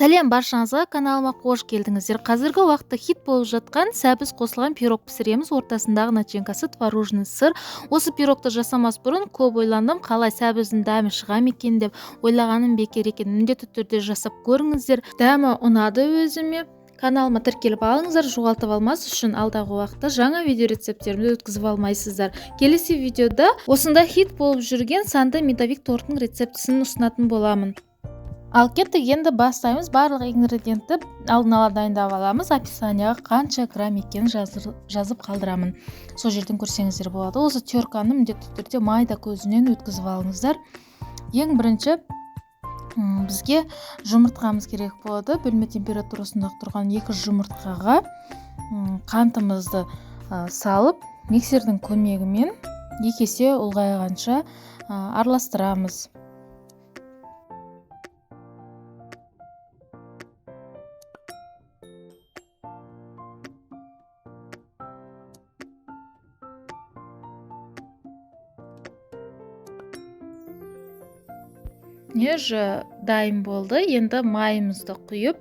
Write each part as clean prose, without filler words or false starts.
Сәлем баршаңызға, каналыма қош келдіңіздер. Қазіргі уақытта хит болып жатқан сәбіз қосылған пирог пісіреміз. Ортасындағы начинкасы творожный сыр. Осы пирогты жасамас бұрын көп ойландым, қалай сәбіздің дәмі шыға ма екен деп. Ойлағаным бекер екен. Міндетті түрде жасап көріңіздер. Дәмі ұнады өзіме. Каналыма тіркеліп алыңыздар, жоғалтып алмас үшін алдағы уақытта жаңа видео рецепттерімді өткізіп алмайсыздар. Келесі видеода осында хит болып жүрген санды медовик торттың рецептісін ұсынатын боламын. Ал кеттік, енді бастаймыз. Барлық ингредиентті алдын ала дайындап аламыз. Описанияға қанша грамм екенін жазып қалдырамын. Сол жерден көрсеңіздер болады. Осы терканы міндетті түрде майда көзінен өткізіп алыңыздар. Ең бірінші бізге жұмыртқамыз керек болады. Бөлме температурасында тұрған 2 жұмыртқаға қантымызды салып, миксердің көмегімен 2 есе ұлғайғанша араластырамыз. Дайын болды. Енді майымызды құйып,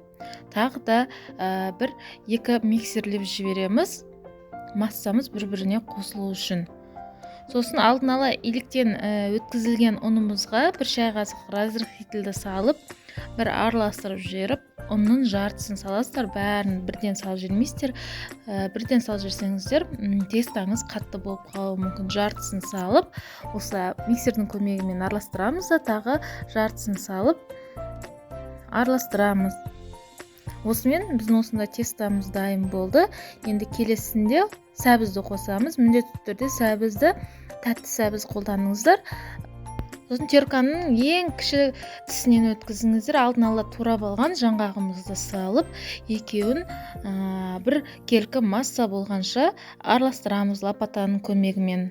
тағы да 1-2 миксерлеп жібереміз. Массамыз бір-біріне қосылу үшін. Сосын алдын ала иліктен өткізілген ұнымызға 1 шай қасық разрыхлительді салып, бір араластырып жіберіп, ұнның жартысын саласыздар. Бәрін бірден салып жібермейсіздер. Бірден салып жіберсеңіздер, тестаңыз қатты болып қалуы мүмкін. Жартысын салып, осылай миксердің көмегімен араластырамыз да, тағы жартысын салып араластырамыз. Осымен біздің осында тестамыз дайын болды. Енді келесінде сәбізді қосамыз. Міндетті түрде сәбізді, тәтті сәбіз қолданыңыздар. Сосын терканың ең кіші тісінен өткізіңіздер. Алдын ала турап алған жаңғағымызды салып, екеуін бір келкі масса болғанша араластырамыз лопатаның көмегімен.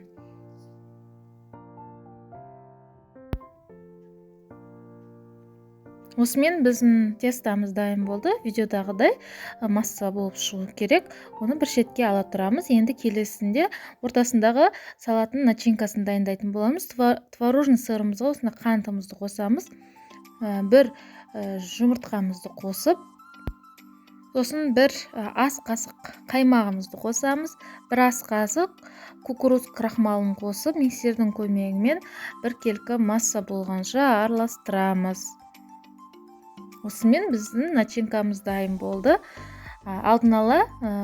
Осымен біздің тестамыз дайын болды. Видеодағыдай масса болып шығу керек. Оны бір шетке ала тұрамыз. Енді келесінде ортасындағы салаттың начинкасын дайындайтын боламыз. Творожный сырымызға осында қантымызды қосамыз. Бір жұмыртқамызды қосып, сосын бір ас қасық қаймағымызды қосамыз. Бір ас қасық кукуруз крахмалын қосып, миксердің көмегімен бір келкі масса болғанша араластырамыз. Осымен біздің начинкамыз дайын болды. Алдын ала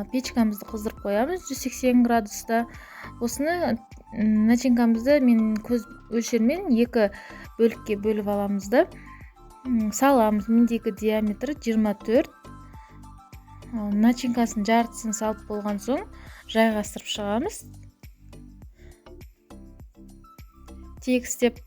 печкамызды қыздырып қоямыз 180 градуста. Осыны начинкамызды мен көз өлшермен 2 бөлікке бөліп аламыз да саламыз. Мендегі диаметрі 24. Начинкасын жартысын салып болған соң жайғастырып шығамыз. Тегістеп.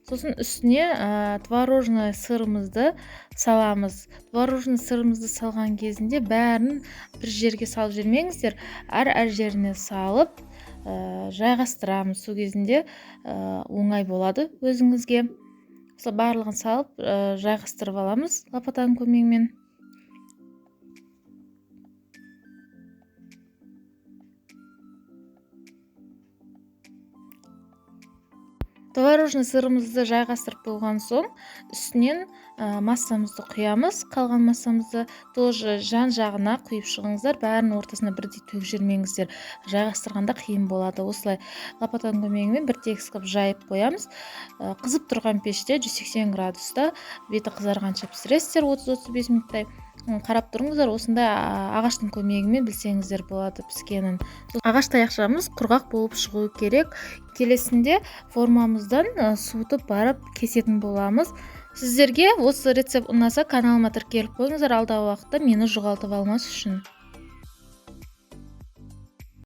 Сосын үстіне творожный сырымызды саламыз. Творожный сырымызды салған кезінде бәрін бір жерге салып жүрмеңіздер. Әр жеріне салып жайғастырамыз. Сол кезінде оңай болады өзіңізге. Барлығын салып жайғастырып аламыз лопатаның көмегімен. Творожный сырымызды жайғастырып болған соң, үстінен массамызды құямыз. Қалған массамызды тоже жан-жағына құйып шығыңыздар. Бәрінің ортасына бірдей төгіп жүрмеңіздер. Жайғастырғанда қиын болады. Осылай лопатаның көмегімен бір тегіс қылып жайып қоямыз. Қызып тұрған пеште 180 градуста беті қызарғанша пісіресіздер 30-35 минуттай. Қарап тұрыңыздар, осында ағаштың көмегімен білсеңіздер болады піскенін. Ағаш таяқшамыз құрғақ болып шығуы керек. Келесінде формамыздан суытып барып кесетін боламыз. Сіздерге осы рецепт ұнаса, каналыма тіркеліп қойыңыздар, алдағы уақытта мені жоғалтып алмас үшін.